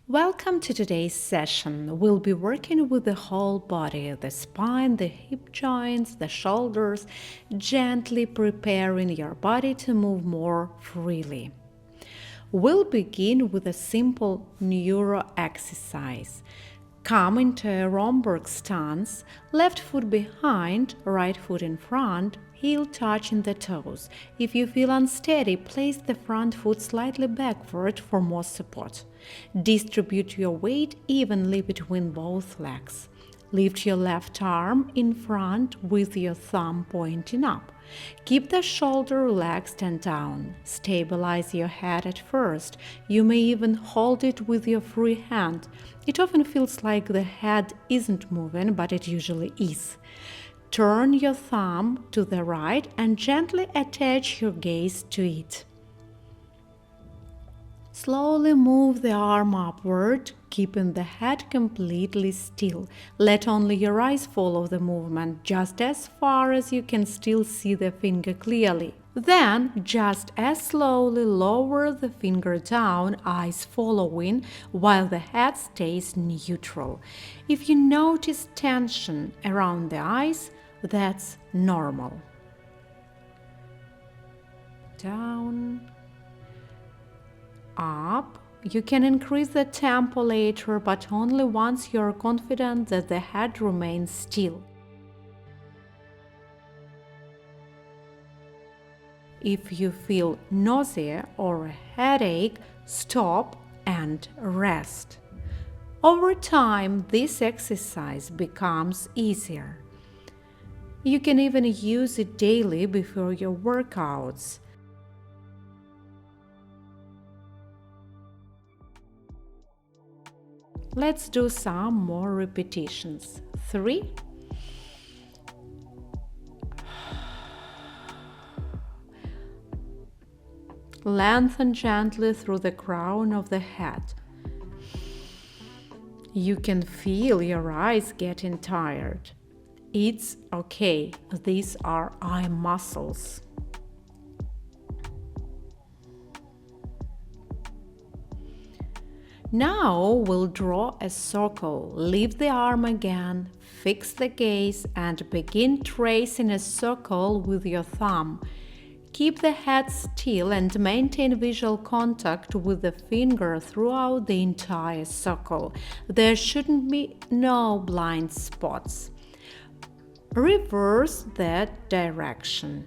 Welcome to today's session. We'll be working with the whole body, the spine, the hip joints, the shoulders, gently preparing your body to move more freely. We'll begin with a simple neuro exercise. Come into a Romberg stance, left foot behind, right foot in front, heel touching the toes. If you feel unsteady, place the front foot slightly backward for more support. Distribute your weight evenly between both legs. Lift your left arm in front with your thumb pointing up. Keep the shoulder relaxed and down. Stabilize your head at first. You may even hold it with your free hand. It often feels like the head isn't moving, but it usually is. Turn your thumb to the right and gently attach your gaze to it. Slowly move the arm upward, keeping the head completely still. Let only your eyes follow the movement, just as far as you can still see the finger clearly. Then, just as slowly lower the finger down, eyes following, while the head stays neutral. If you notice tension around the eyes, that's normal. Down. Up. You can increase the tempo later, but only once you're confident that the head remains still. If you feel nausea or a headache, stop and rest. Over time, this exercise becomes easier. You can even use it daily before your workouts. Let's do some more repetitions. 3. Lengthen gently through the crown of the head. You can feel your eyes getting tired. It's okay, these are eye muscles. Now we'll draw a circle. Lift the arm again, fix the gaze, and begin tracing a circle with your thumb. Keep the head still and maintain visual contact with the finger throughout the entire circle. There shouldn't be no blind spots. Reverse that direction.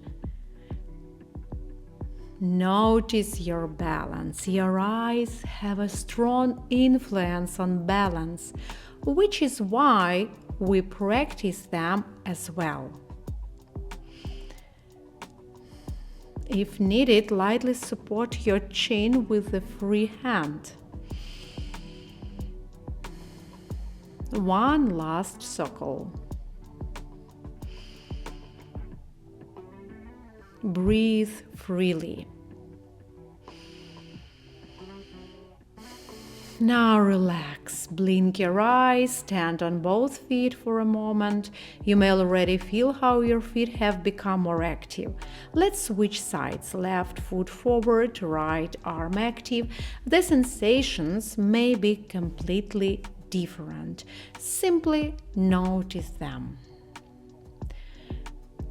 Notice your balance. Your eyes have a strong influence on balance, which is why we practice them as well. If needed, lightly support your chin with the free hand. One last circle. Breathe freely. Now relax, blink your eyes, stand on both feet for a moment. You may already feel how your feet have become more active. Let's switch sides, left foot forward, right arm active. The sensations may be completely different. Simply notice them.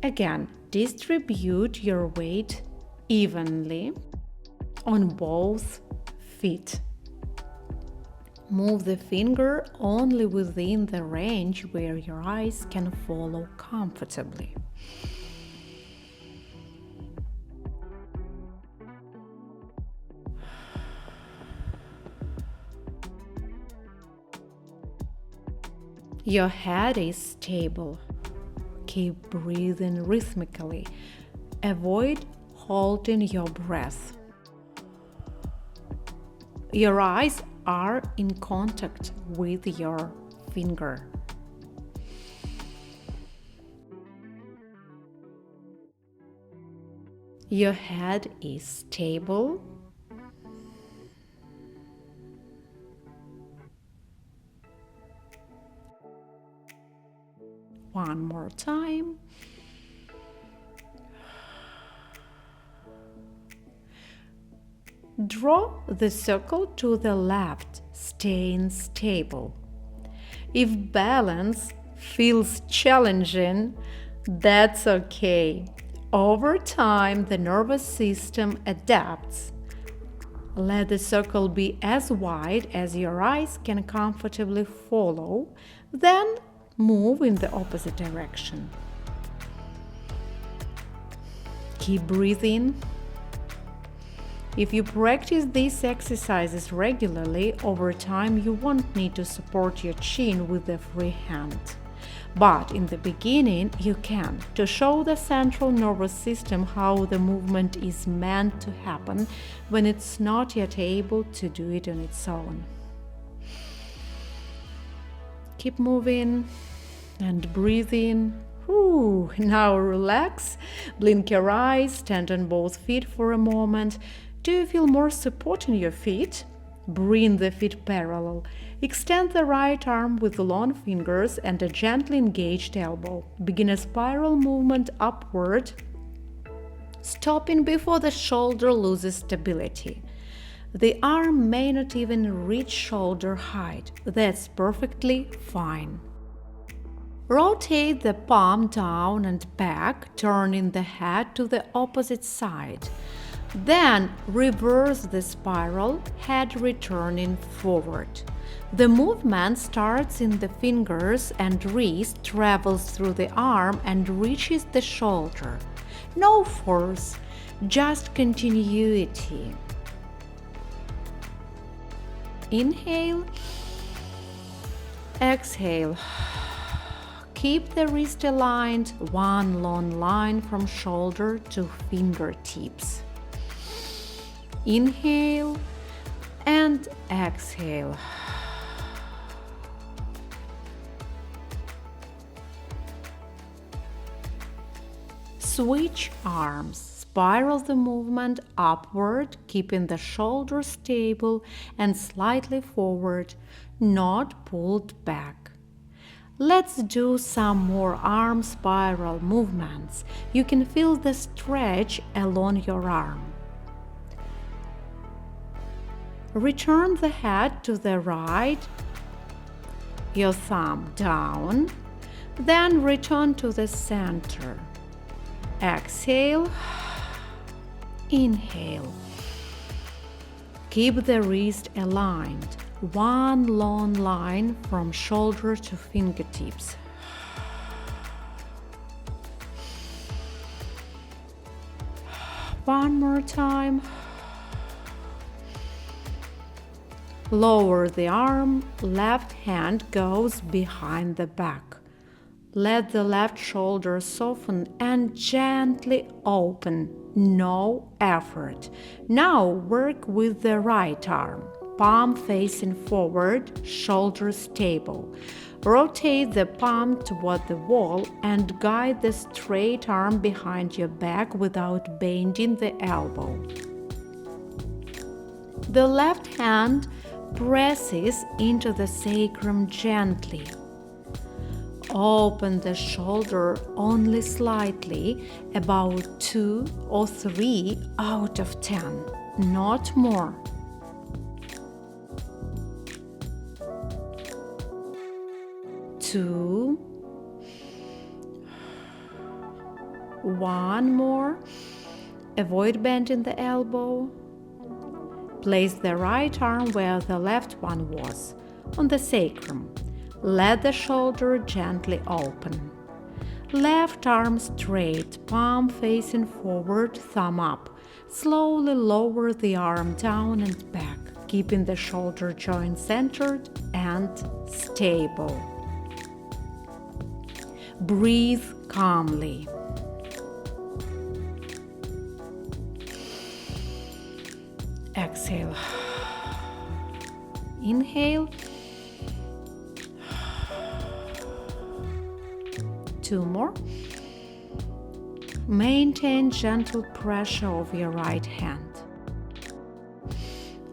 Again, distribute your weight evenly on both feet. Move the finger only within the range where your eyes can follow comfortably. Your head is stable. Keep breathing rhythmically. Avoid holding your breath. Your eyes are in contact with your finger. Your head is stable. One more time. Draw the circle to the left. staying stable. If balance feels challenging, that's okay. Over time, the nervous system adapts. Let the circle be as wide as your eyes can comfortably follow, then move in the opposite direction. Keep breathing. If you practice these exercises regularly, over time you won't need to support your chin with the free hand. But in the beginning, you can, to show the central nervous system how the movement is meant to happen when it's not yet able to do it on its own. Keep moving and breathing. Now relax, blink your eyes, stand on both feet for a moment. Do you feel more support in your feet? Bring the feet parallel. Extend the right arm with the long fingers and a gently engaged elbow. Begin a spiral movement upward, stopping before the shoulder loses stability. The arm may not even reach shoulder height. That's perfectly fine. Rotate the palm down and back, turning the head to the opposite side. Then reverse the spiral, head returning forward. The movement starts in the fingers and wrist, travels through the arm and reaches the shoulder. No force, just continuity. Inhale, exhale. Keep the wrist aligned, one long line from shoulder to fingertips. Inhale and exhale. Switch arms. Spiral the movement upward, keeping the shoulders stable and slightly forward, not pulled back. Let's do some more arm spiral movements. You can feel the stretch along your arm. Return the head to the right, your thumb down, then return to the center. Exhale, inhale. Keep the wrist aligned, one long line from shoulder to fingertips. One more time. Lower the arm, left hand goes behind the back. Let the left shoulder soften and gently open, no effort. Now work with the right arm, palm facing forward, shoulder stable. Rotate the palm toward the wall and guide the straight arm behind your back without bending the elbow. The left hand presses into the sacrum gently. Open the shoulder only slightly, about 2 or 3 out of 10, not more. Two. One more. Avoid bending the elbow. Place the right arm where the left one was, on the sacrum. Let the shoulder gently open. Left arm straight, palm facing forward, thumb up. Slowly lower the arm down and back, keeping the shoulder joint centered and stable. Breathe calmly. Exhale. Inhale. 2 more. Maintain gentle pressure of your right hand.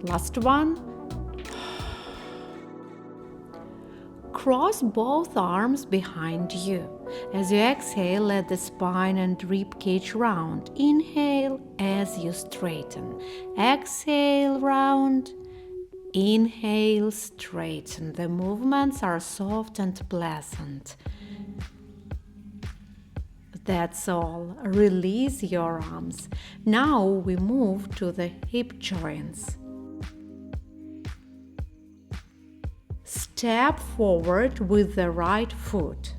Last one. Cross both arms behind you. As you exhale, let the spine and rib cage round. Inhale as you straighten. Exhale, round. Inhale, straighten. The movements are soft and pleasant. That's all. Release your arms. Now we move to the hip joints. Step forward with the right foot.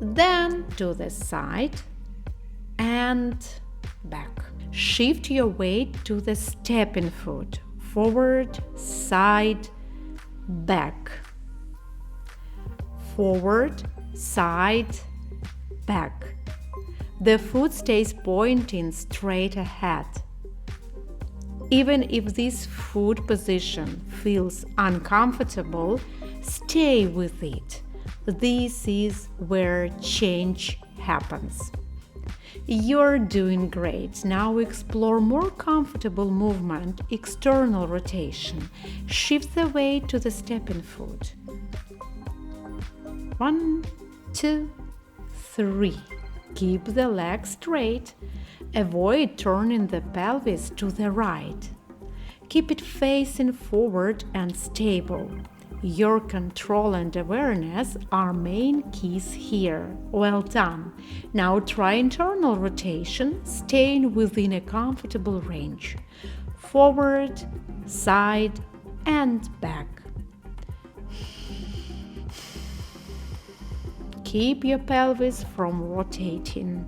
Then to the side and back. Shift your weight to the stepping foot. Forward, side, back. Forward, side, back. The foot stays pointing straight ahead. Even if this foot position feels uncomfortable, stay with it. This is where change happens. You're doing great. Now explore more comfortable movement, external rotation. Shift the weight to the stepping foot. 1, 2, 3. Keep the leg straight. Avoid turning the pelvis to the right. Keep it facing forward and stable. Your control and awareness are main keys here. Well done. Now try internal rotation, staying within a comfortable range. Forward, side, and back. Keep your pelvis from rotating.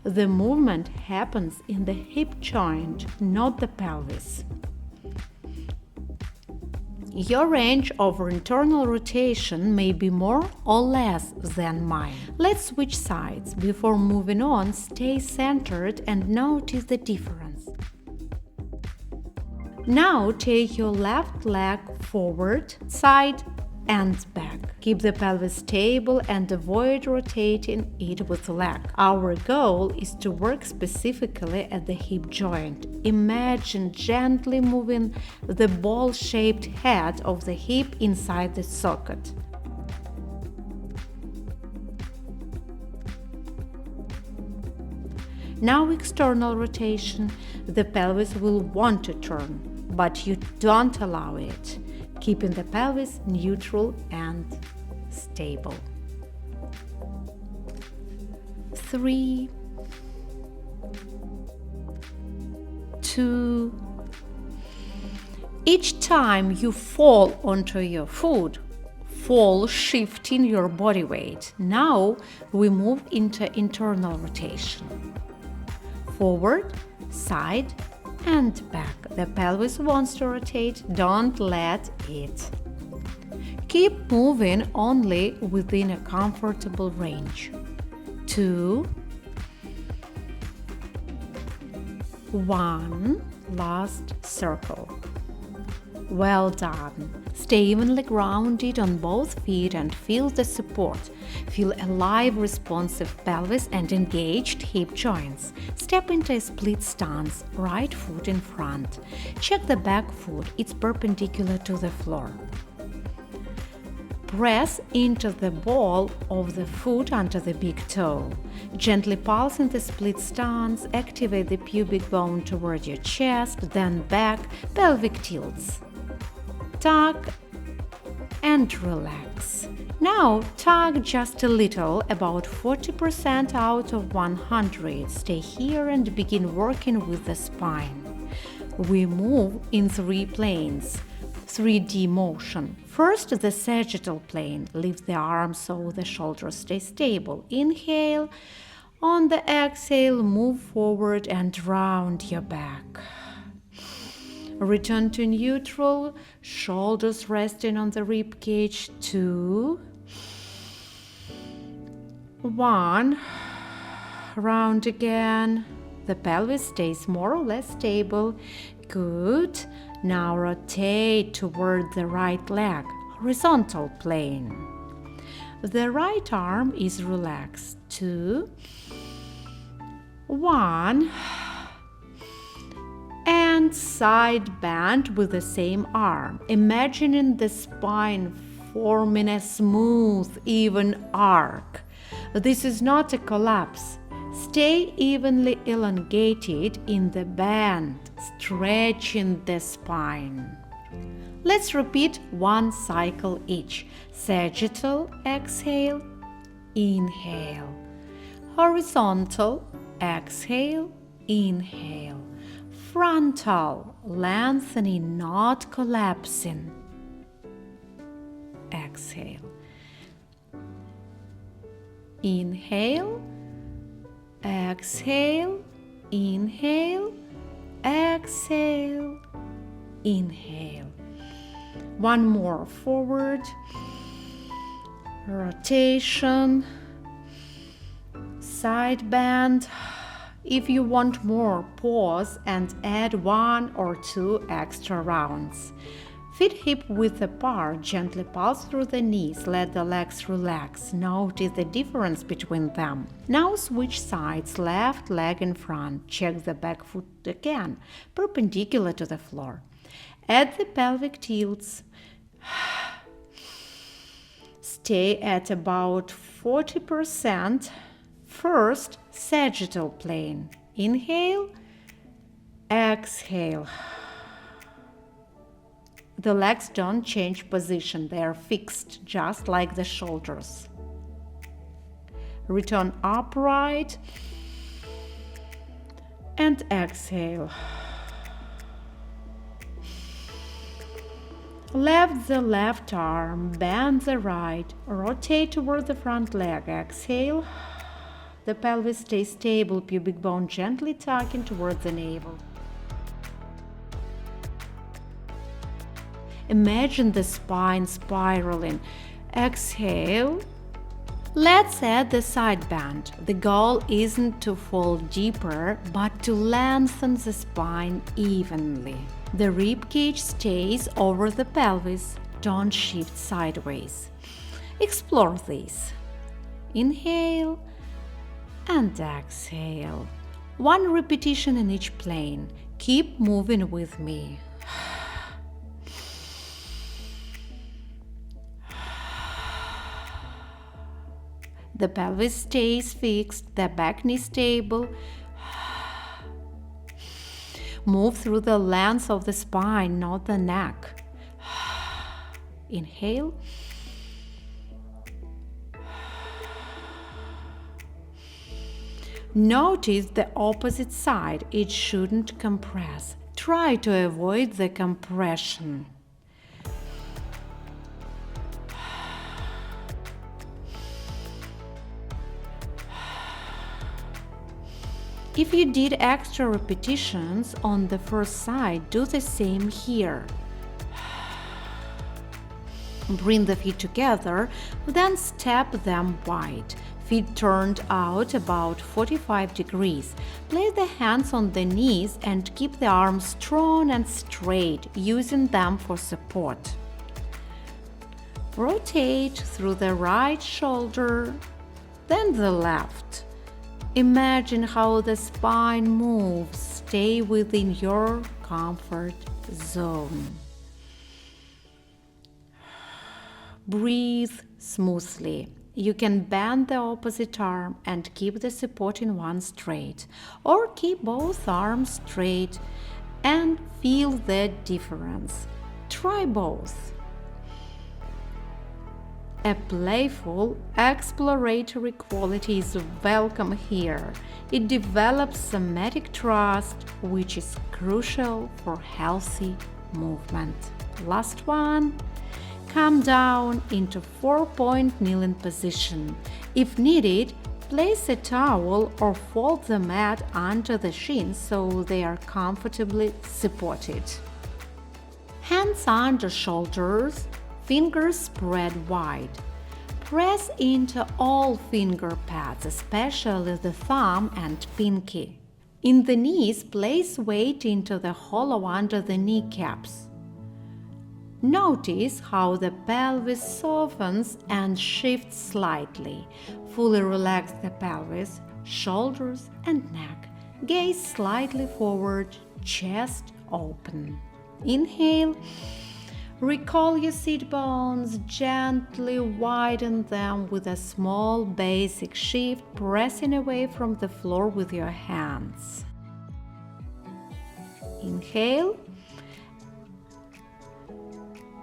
The movement happens in the hip joint, not the pelvis. Your range of internal rotation may be more or less than mine. Let's switch sides. Before moving on, stay centered and notice the difference. Now take your left leg forward, side, and back. Keep the pelvis stable and avoid rotating it with the leg. Our goal is to work specifically at the hip joint. Imagine gently moving the ball-shaped head of the hip inside the socket. Now external rotation. The pelvis will want to turn, but you don't allow it, keeping the pelvis neutral and stable. 3, 2. Each time you fall onto your foot, fall shifting your body weight. Now we move into internal rotation. Forward, side, and back. The pelvis wants to rotate, don't let it. Keep moving only within a comfortable range. 2, 1, last circle. Well done. Stay evenly grounded on both feet and feel the support. Feel a live, responsive pelvis and engaged hip joints. Step into a split stance, right foot in front. Check the back foot, it's perpendicular to the floor. Press into the ball of the foot under the big toe. Gently pulse in the split stance, activate the pubic bone toward your chest, then back, pelvic tilts. Tug and relax. Now tug just a little, about 40% out of 100. Stay here and begin working with the spine. We move in 3 planes. 3D motion. First, the sagittal plane. Lift the arms so the shoulders stay stable. Inhale. On the exhale, move forward and round your back. Return to neutral, shoulders resting on the rib cage. 2, 1. Round again. The pelvis stays more or less stable. Good. Now rotate toward the right leg, horizontal plane. The right arm is relaxed. 2, 1. And side bend with the same arm, imagining the spine forming a smooth, even arc. This is not a collapse. Stay evenly elongated in the bend, stretching the spine. Let's repeat one cycle each. Sagittal, exhale, inhale. Horizontal, exhale, inhale. Frontal, lengthening, not collapsing. Exhale. Inhale, exhale, inhale, exhale, inhale. One more, forward, rotation, side bend. If you want more, pause and add 1 or 2 extra rounds. Feet hip width apart, gently pulse through the knees, let the legs relax. Notice the difference between them. Now switch sides, left leg in front. Check the back foot again, perpendicular to the floor. Add the pelvic tilts. Stay at about 40%. First, sagittal plane. Inhale, exhale. The legs don't change position, they are fixed, just like the shoulders. Return upright and exhale. Lift the left arm, bend the right, rotate toward the front leg, exhale. The pelvis stays stable, pubic bone gently tucking toward the navel. Imagine the spine spiraling. Exhale. Let's add the side bend. The goal isn't to fall deeper, but to lengthen the spine evenly. The rib cage stays over the pelvis. Don't shift sideways. Explore this. Inhale and exhale. 1 repetition in each plane. Keep moving with me. The pelvis stays fixed, the back knee stable. Move through the length of the spine, not the neck. Inhale. Notice the opposite side. It shouldn't compress. Try to avoid the compression. If you did extra repetitions on the first side, do the same here. Bring the feet together, then step them wide. Feet turned out about 45 degrees. Place the hands on the knees and keep the arms strong and straight, using them for support. Rotate through the right shoulder, then the left. Imagine how the spine moves. Stay within your comfort zone. Breathe smoothly. You can bend the opposite arm and keep the supporting one straight, or keep both arms straight and feel the difference. Try both. A playful, exploratory quality is welcome here. It develops somatic trust, which is crucial for healthy movement. Last one. Come down into 4-point kneeling position. If needed, place a towel or fold the mat under the shins so they are comfortably supported. Hands under shoulders. Fingers spread wide. Press into all finger pads, especially the thumb and pinky. In the knees, place weight into the hollow under the kneecaps. Notice how the pelvis softens and shifts slightly. Fully relax the pelvis, shoulders and neck. Gaze slightly forward, chest open. Inhale. Recall your sit bones, gently widen them with a small basic shift, pressing away from the floor with your hands. Inhale.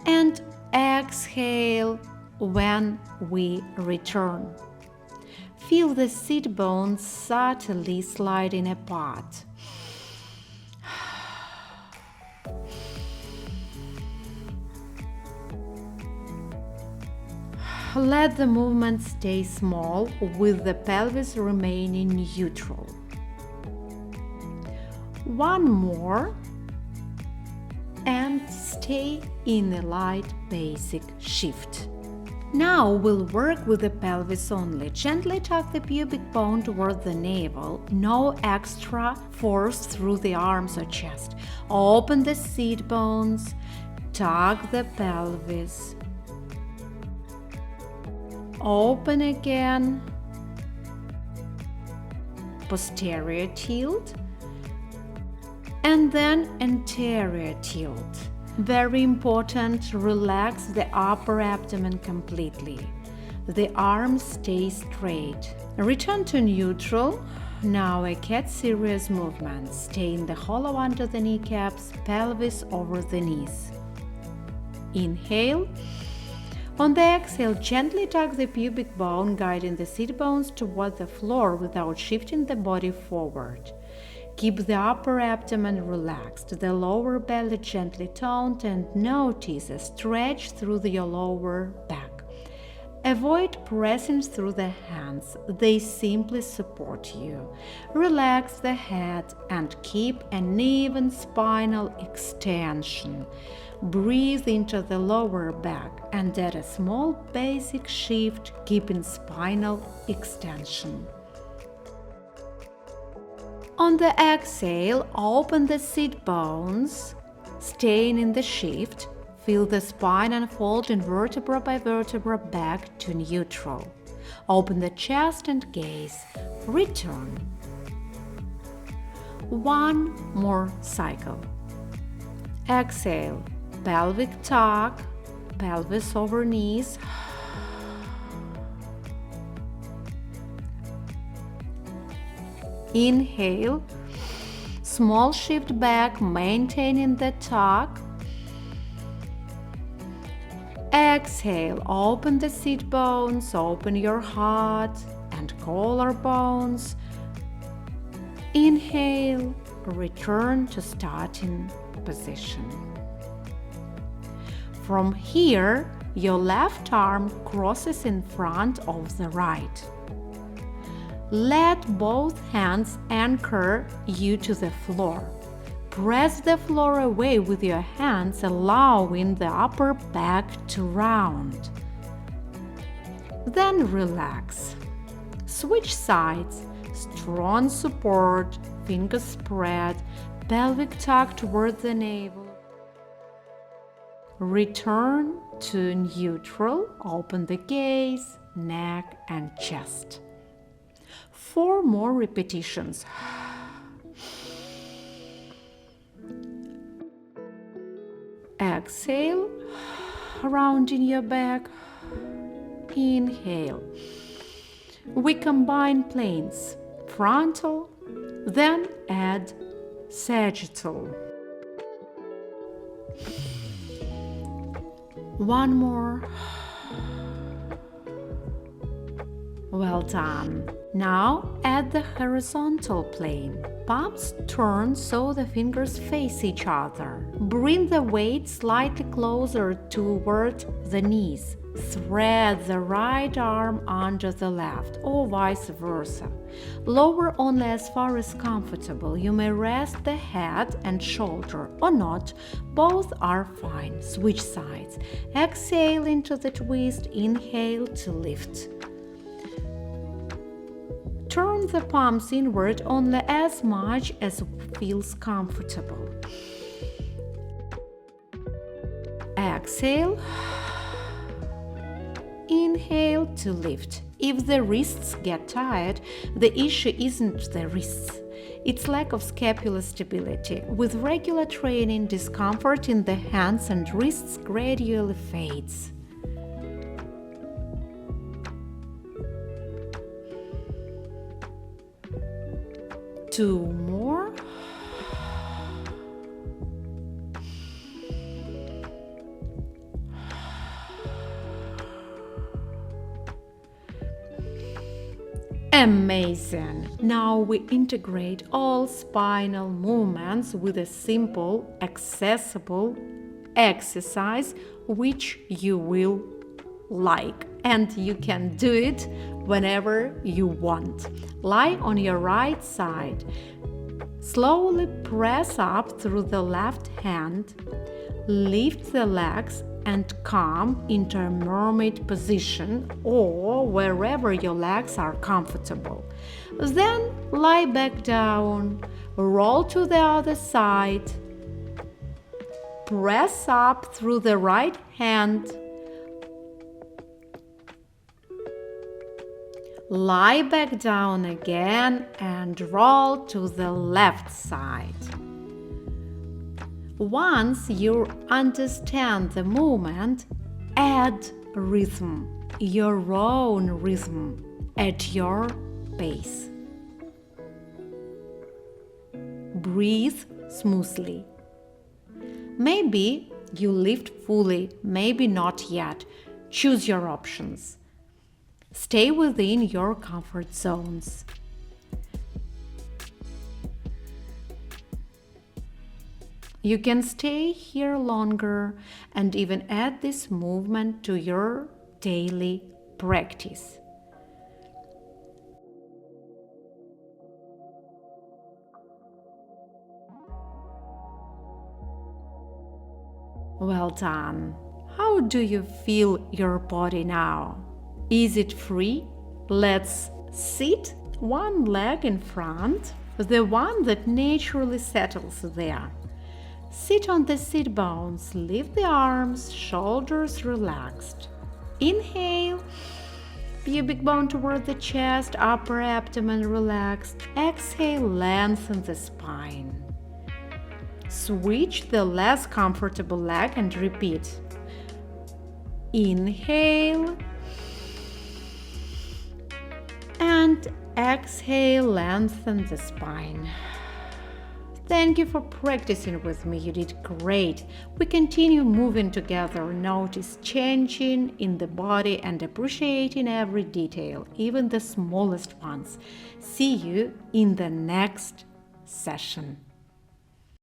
And exhale when we return. Feel the sit bones subtly sliding apart. Let the movement stay small with the pelvis remaining neutral. One more and stay in a light basic shift. Now we'll work with the pelvis only. Gently tuck the pubic bone toward the navel. No extra force through the arms or chest. Open the sit bones. Tuck the pelvis. Open again. Posterior tilt. And then anterior tilt. Very important, relax the upper abdomen completely. The arms stay straight. Return to neutral. Now a cat series movement. Stay in the hollow under the kneecaps, pelvis over the knees. Inhale. On the exhale, gently tuck the pubic bone, guiding the sit bones toward the floor without shifting the body forward. Keep the upper abdomen relaxed, the lower belly gently toned, and notice a stretch through your lower back. Avoid pressing through the hands, they simply support you. Relax the head and keep an even spinal extension. Breathe into the lower back and add a small basic shift, keeping spinal extension. On the exhale, open the sit bones, staying in the shift. Feel the spine unfolding vertebra by vertebra back to neutral. Open the chest and gaze. Return. One more cycle. Exhale, pelvic tuck, pelvis over knees. Inhale, small shift back, maintaining the tuck. Exhale, open the sit bones, open your heart and collarbones. Inhale, return to starting position. From here, your left arm crosses in front of the right. Let both hands anchor you to the floor. Press the floor away with your hands, allowing the upper back to round. Then relax. Switch sides. Strong support, fingers spread, pelvic tuck toward the navel. Return to neutral. Open the gaze, neck and chest. 4 more repetitions. Exhale, rounding your back. Inhale. We combine planes, frontal, then add sagittal. One more. Well done. Now add the horizontal plane. Palms turn so the fingers face each other. Bring the weight slightly closer toward the knees. Thread the right arm under the left, or vice versa. Lower only as far as comfortable. You may rest the head and shoulder or not. Both are fine. Switch sides. Exhale into the twist. Inhale to lift. Turn the palms inward only as much as feels comfortable. Exhale. Inhale to lift. If the wrists get tired, the issue isn't the wrists. It's lack of scapular stability. With regular training, discomfort in the hands and wrists gradually fades. Two more. Amazing! Now we integrate all spinal movements with a simple, accessible exercise which you will like, and you can do it whenever you want. Lie on your right side. Slowly press up through the left hand. Lift the legs and come into a mermaid position or wherever your legs are comfortable. Then lie back down, roll to the other side, press up through the right hand, lie back down again and roll to the left side. Once you understand the movement, add rhythm, your own rhythm, at your pace. Breathe smoothly. Maybe you lift fully, maybe not yet. Choose your options. Stay within your comfort zones. You can stay here longer and even add this movement to your daily practice. Well done. How do you feel your body now? Is it free? Let's sit one leg in front, the one that naturally settles there. Sit on the sit bones, lift the arms, shoulders relaxed. Inhale, pubic bone toward the chest, upper abdomen relaxed. Exhale, lengthen the spine. Switch the less comfortable leg and repeat. Inhale and exhale, lengthen the spine. Thank you for practicing with me. You did great. We continue moving together. Notice changing in the body and appreciating every detail, even the smallest ones. See you in the next session.